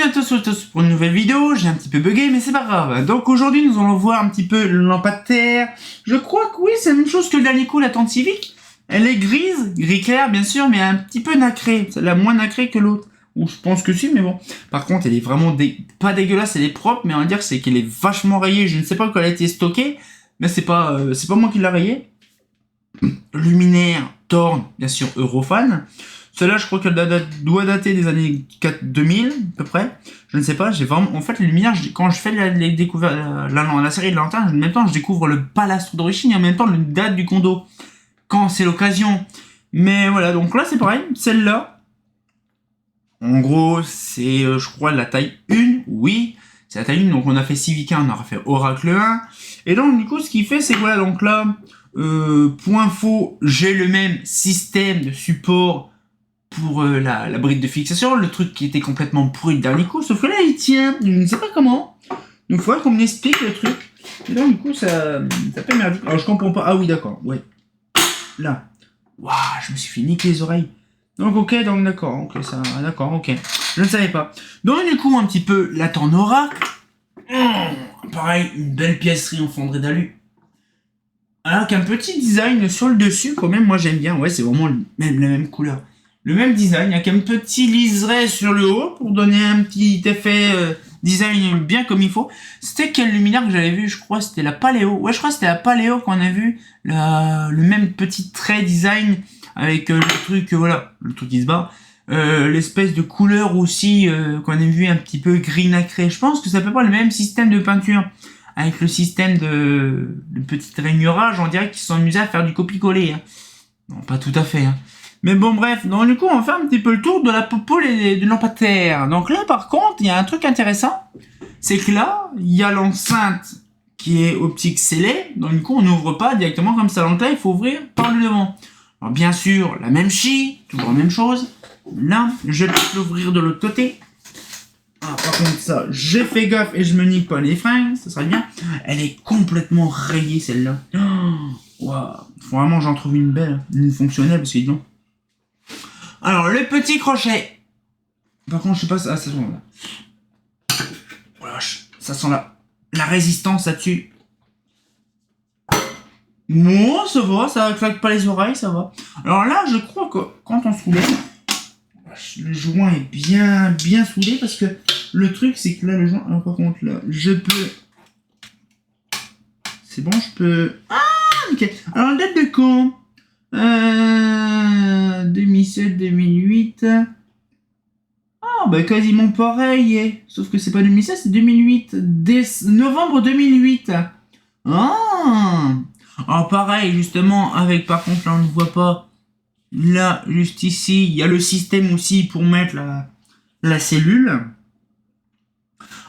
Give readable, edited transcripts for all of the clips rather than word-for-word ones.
à tous pour une nouvelle vidéo, j'ai un petit peu bugué mais c'est pas grave. Donc aujourd'hui nous allons voir un petit peu le lampadaire. Je crois que oui c'est la même chose que le dernier coup, la tente civique. Elle est grise, gris clair bien sûr, mais un petit peu nacrée. Celle-là moins nacrée que l'autre. Ou je pense que si, mais bon. Par contre elle est vraiment pas dégueulasse, elle est propre, mais on va dire c'est qu'elle est vachement rayée. Je ne sais pas quand elle a été stockée, mais c'est pas moi qui l'a rayée. Luminaire, Thorn, bien sûr Eurofan. Celle-là, je crois qu'elle doit dater des années 2000, à peu près. Je ne sais pas, j'ai vraiment... En fait, les luminaires, quand je fais les découvertes, la série de lanternes, en même temps, je découvre le balastre d'origine et en même temps, le date du condo. Quand c'est l'occasion. Mais voilà, donc là, c'est pareil. Celle-là, en gros, c'est, je crois, la taille 1. Oui, c'est la taille 1. Donc, on a fait Civica, on aura fait Oracle 1. Et donc, du coup, ce qu'il fait, c'est que voilà, donc là, point faux, j'ai le même système de support pour la bride de fixation, le truc qui était complètement pourri le dernier coup, sauf que là il tient, je ne sais pas comment. Donc il faudrait qu'on m'explique le truc. Et donc du coup ça fait merdique. Alors je comprends pas. Ah oui d'accord, ouais. Là. Waouh, je me suis fait niquer les oreilles. Donc ok, donc d'accord, ok, ça. D'accord, ok. Je ne savais pas. Donc du coup un petit peu la Tornora. Pareil, une belle pièce triomphantée d'alu. Alors qu'un petit design sur le dessus, quand même, moi j'aime bien. Ouais, c'est vraiment la même couleur. Le même design, avec un petit liseré sur le haut pour donner un petit effet design bien comme il faut. C'était quel luminaire que j'avais vu? Je crois c'était la Paléo. Ouais, je crois que c'était la Paléo qu'on a vu. Le même petit trait design avec le truc, voilà, le truc qui se bat. L'espèce de couleur aussi qu'on a vu un petit peu gris nacré. Je pense que c'est à peu près le même système de peinture. Avec le système de petit rainurage, on dirait qu'ils se sont amusés à faire du copier-coller. Hein. Non, pas tout à fait. Hein. Mais bon, bref, donc du coup, on va faire un petit peu le tour de la poupole et du lampadaire. Donc là, par contre, il y a un truc intéressant. C'est que là, il y a l'enceinte qui est optique scellée. Donc du coup, on n'ouvre pas directement comme ça. Donc là, il faut ouvrir par le devant. Alors bien sûr, la même scie, toujours la même chose. Là, je peux l'ouvrir de l'autre côté. Ah, par contre, ça, j'ai fait gaffe et je me nique pas les freins, ça serait bien. Elle est complètement rayée, celle-là. Waouh. Faut vraiment j'en trouve une belle, une fonctionnelle, parce que dis donc. Alors, le petit crochet. Par contre, je sais pas, ça sent là. Voilà, ça sent la résistance là-dessus. Bon, ça va, ça claque pas les oreilles, ça va. Alors là, je crois que quand on soulève, le joint est bien soudé parce que le truc c'est que là le joint, alors par contre là je peux, c'est bon, je peux, ah ok. Alors date de quand 2007 2008. Ah bah quasiment pareil, sauf que c'est pas 2007, c'est 2008, novembre 2008. Ah alors pareil justement avec, par contre là on ne voit pas. Là, juste ici, il y a le système aussi pour mettre la cellule.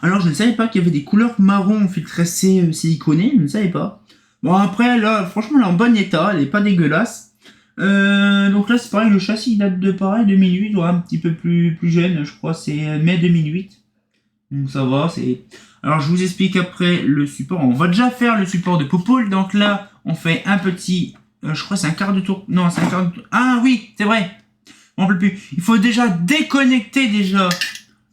Alors, je ne savais pas qu'il y avait des couleurs marron filtrées siliconées, je ne savais pas. Bon, après, là, franchement, elle est en bon état, elle est pas dégueulasse. Donc là, c'est pareil, le châssis date de pareil, 2008, ouais, un petit peu plus jeune, je crois, c'est mai 2008. Donc ça va, c'est... Alors, je vous explique après le support. On va déjà faire le support de poupole. Donc là, on fait un petit... je crois que c'est un quart de tour. Non, c'est un quart de tour. Ah oui, c'est vrai. On peut plus. Il faut déjà déconnecter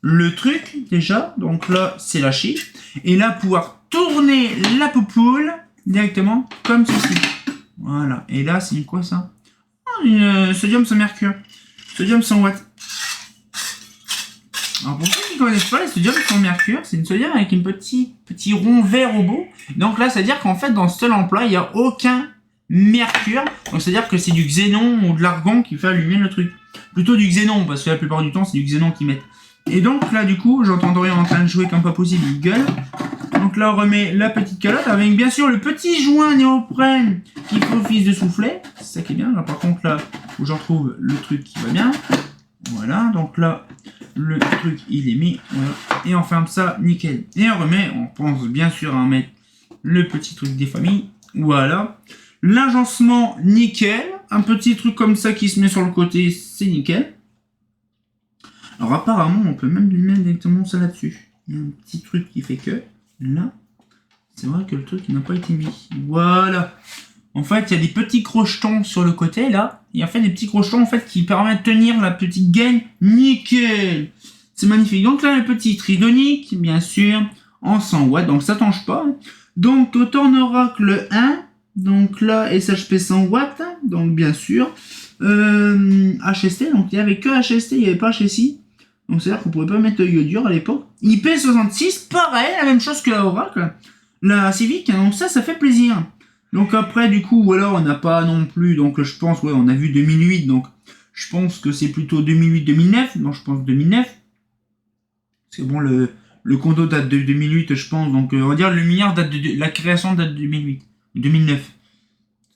le truc déjà. Donc là, c'est lâché. Et là, pouvoir tourner la poupole directement comme ceci. Voilà. Et là, c'est quoi ça? Une sodium sans mercure. Sodium sans watt. Alors pour ceux qui ne connaissent pas les sodium sans mercure, c'est une sodium avec un petit rond vert au bout. Donc là, c'est-à-dire qu'en fait, dans ce lampe-là, il n'y a aucun mercure, donc c'est à dire que c'est du xénon ou de l'argon qui fait allumer le truc. Plutôt du xénon, parce que la plupart du temps c'est du xénon qu'ils mettent. Et donc là du coup j'entends Dorian en train de jouer comme pas possible, il gueule. Donc là on remet la petite calotte avec bien sûr le petit joint néoprène qui fait office de soufflet. C'est ça qui est bien. Là par contre là où j'en trouve le truc qui va bien. Voilà, donc là le truc il est mis, voilà. Et on ferme ça nickel. Et on remet, on pense bien sûr à mettre le petit truc des familles. Voilà. L'agencement, nickel. Un petit truc comme ça qui se met sur le côté, c'est nickel. Alors apparemment, on peut même lui mettre directement ça là-dessus. Il y a un petit truc qui fait que, là, c'est vrai que le truc n'a pas été mis. Voilà. En fait, il y a des petits crochetons sur le côté, là. Il y a fait des petits crochetons, en fait, qui permettent de tenir la petite gaine. Nickel. C'est magnifique. Donc là, le petit tridonique, bien sûr, en 100 watts, donc ça change pas. Donc autant Oracle 1, donc là, SHP 100 watts, donc bien sûr. HST, donc il n'y avait que HST, il n'y avait pas HSI. Donc c'est-à-dire qu'on pouvait pas mettre iodur à l'époque. IP66, pareil, la même chose que la Oracle. La Civic, donc ça fait plaisir. Donc après, du coup, voilà, on n'a pas non plus, donc je pense, ouais, on a vu 2008, donc je pense que c'est plutôt 2008-2009, donc je pense 2009. Parce que bon, le condo date de 2008, je pense, donc on va dire le luminaire date de la création date de 2008, 2009.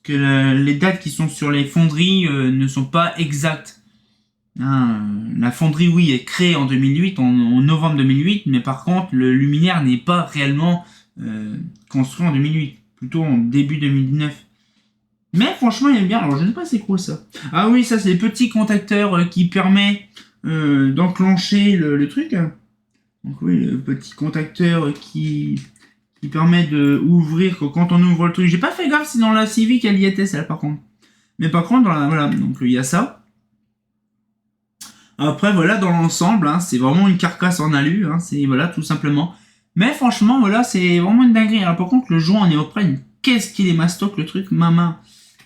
Que les dates qui sont sur les fonderies ne sont pas exactes. Hein, la fonderie, oui, est créée en 2008, en novembre 2008, mais par contre, le luminaire n'est pas réellement construit en 2008, plutôt en début 2009. Mais franchement, il aime bien. Alors, je ne sais pas c'est quoi ça. Ah oui, ça, c'est les petits contacteurs qui permet d'enclencher le truc. Donc oui, le petit contacteur qui permet de ouvrir quand on ouvre le truc. J'ai pas fait gaffe si dans la Civic elle y était celle par contre. Mais par contre, voilà, donc il y a ça. Après voilà, dans l'ensemble, hein, c'est vraiment une carcasse en alu, hein, c'est voilà, tout simplement. Mais franchement, voilà, c'est vraiment une dinguerie. Alors par contre, le joint en néoprène, qu'est-ce qu'il est mastoc le truc, ma main.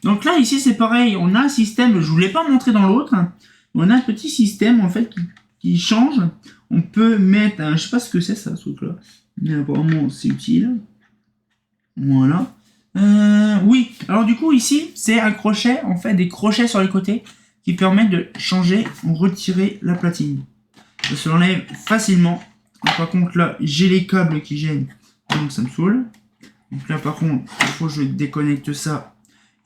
Donc là, ici, c'est pareil, on a un système, je vous l'ai pas montré dans l'autre, hein. On a un petit système en fait qui change. On peut mettre un, je sais pas ce que c'est ça, ce truc-là. Mais apparemment, c'est utile. Voilà. Oui. Alors du coup, ici, c'est un crochet. On fait des crochets sur les côtés qui permettent de changer ou retirer la platine. Ça se l'enlève facilement. Par contre, là, j'ai les câbles qui gênent. Donc, ça me saoule. Donc là, par contre, il faut que je déconnecte ça.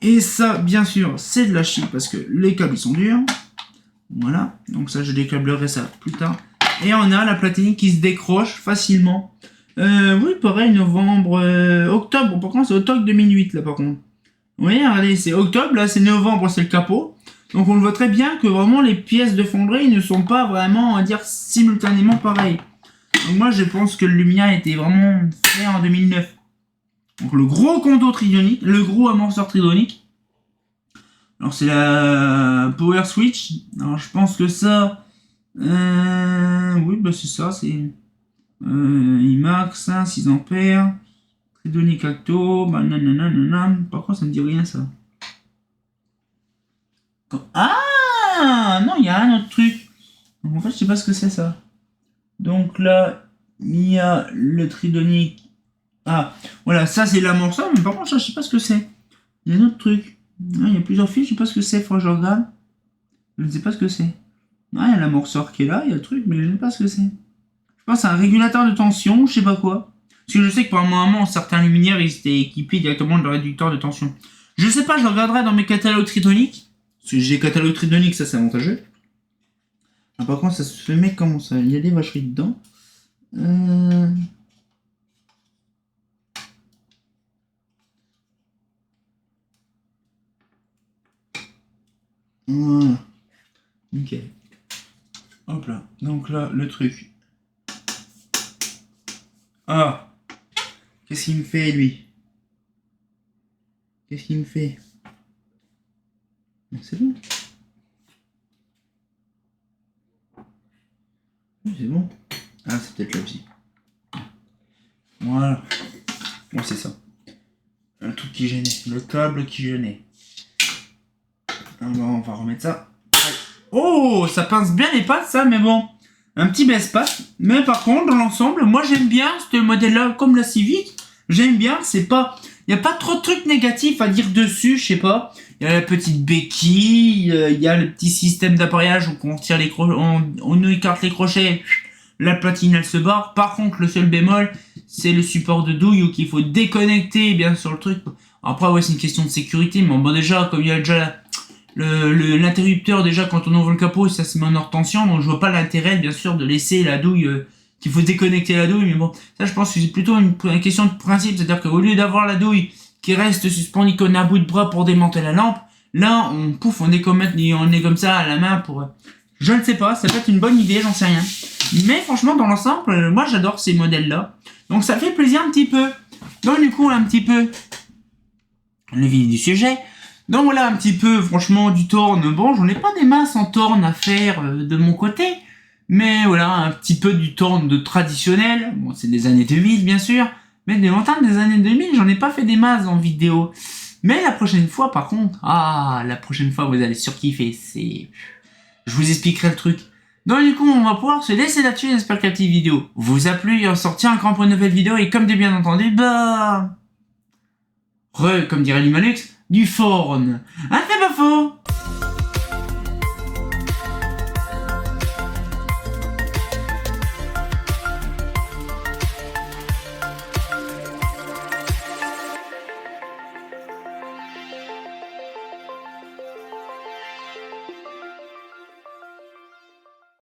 Et ça, bien sûr, c'est de la chie parce que les câbles, ils sont durs. Voilà. Donc ça, je décablerai ça plus tard. Et on a la platine qui se décroche facilement. Oui, pareil, novembre, octobre. Bon, par contre, c'est octobre 2008, là, par contre. Oui, regardez, c'est octobre, là, c'est novembre, c'est le capot. Donc, on le voit très bien que vraiment, les pièces de fonderie ne sont pas vraiment, on va dire, simultanément pareilles. Donc, moi, je pense que le luminaire était vraiment fait en 2009. Donc, le gros conto tridonique, le gros amorceur tridonique. Alors, c'est la Power Switch. Alors, je pense que ça... oui, bah, c'est ça, c'est... IMAX, 6 ampères, tridonique acto, bah nanana, par contre ça me dit rien ça. Ah non, il y a un autre truc. Donc, en fait, je sais pas ce que c'est ça. Donc là, il y a le tridonique. Ah, voilà, ça c'est l'amorceur, mais par contre, ça, je sais pas ce que c'est. Il y a un autre truc. Ah, il y a plusieurs fils, je sais pas ce que c'est, faut que je regarde. Je ne sais pas ce que c'est. Ah, il y a l'amorceur qui est là, il y a le truc, mais je ne sais pas ce que c'est. Je pense à un régulateur de tension, je sais pas quoi. Parce que je sais que par moment, certains luminaires, ils étaient équipés directement de réducteur de tension. Je sais pas, je regarderai dans mes catalogues tridoniques. Parce que j'ai des catalogues tridoniques, ça c'est avantageux. Ah, par contre, ça se met comment ça? Il y a des vacheries dedans. Voilà. Nickel. Hop là. Donc là, le truc. Ah, qu'est-ce qu'il me fait, lui? Qu'est-ce qu'il me fait? C'est bon. Oui, c'est bon. Ah, c'est peut-être là aussi. Voilà. Bon, c'est ça. Un truc qui gênait. Le câble qui gênait. On va remettre ça. Oh, ça pince bien les pattes, ça, mais bon. Un petit baisse-pattes. Mais par contre, dans l'ensemble, moi j'aime bien ce modèle-là, comme la Civic. J'aime bien, c'est pas... Il n'y a pas trop de trucs négatifs à dire dessus, je sais pas. Il y a la petite béquille, il y a le petit système d'appareillage où on tire les on écarte les crochets, la platine elle se barre. Par contre, le seul bémol, c'est le support de douille où il faut déconnecter bien sûr le truc. Après, ouais, c'est une question de sécurité, mais bon, déjà, comme il y a déjà l'interrupteur, déjà, quand on ouvre le capot, ça se met en hors tension, donc je vois pas l'intérêt, bien sûr, de laisser la douille, qu'il faut déconnecter la douille, mais bon, ça, je pense que c'est plutôt une question de principe, c'est-à-dire qu'au lieu d'avoir la douille qui reste suspendue comme un bout de bras pour démonter la lampe, là, on est comme ça à la main pour... Je ne sais pas, ça peut être une bonne idée, j'en sais rien. Mais franchement, dans l'ensemble, moi, j'adore ces modèles-là. Donc, ça fait plaisir un petit peu. Donc, du coup, on a un petit peu le vif du sujet. Donc, voilà un petit peu, franchement, du torn. Bon, j'en ai pas des masses en torn à faire de mon côté. Mais voilà, un petit peu du temps de traditionnel. Bon, c'est des années 2000, bien sûr. Mais des longtemps des années 2000, j'en ai pas fait des masses en vidéo. Mais la prochaine fois, par contre, la prochaine fois, vous allez surkiffer. Je vous expliquerai le truc. Donc du coup, on va pouvoir se laisser là-dessus. J'espère que la petite vidéo vous a plu. Et on sortir encore pour une nouvelle vidéo. Et comme bien entendu, comme dirait l'Humanux, du forn. Ah, c'est pas faux.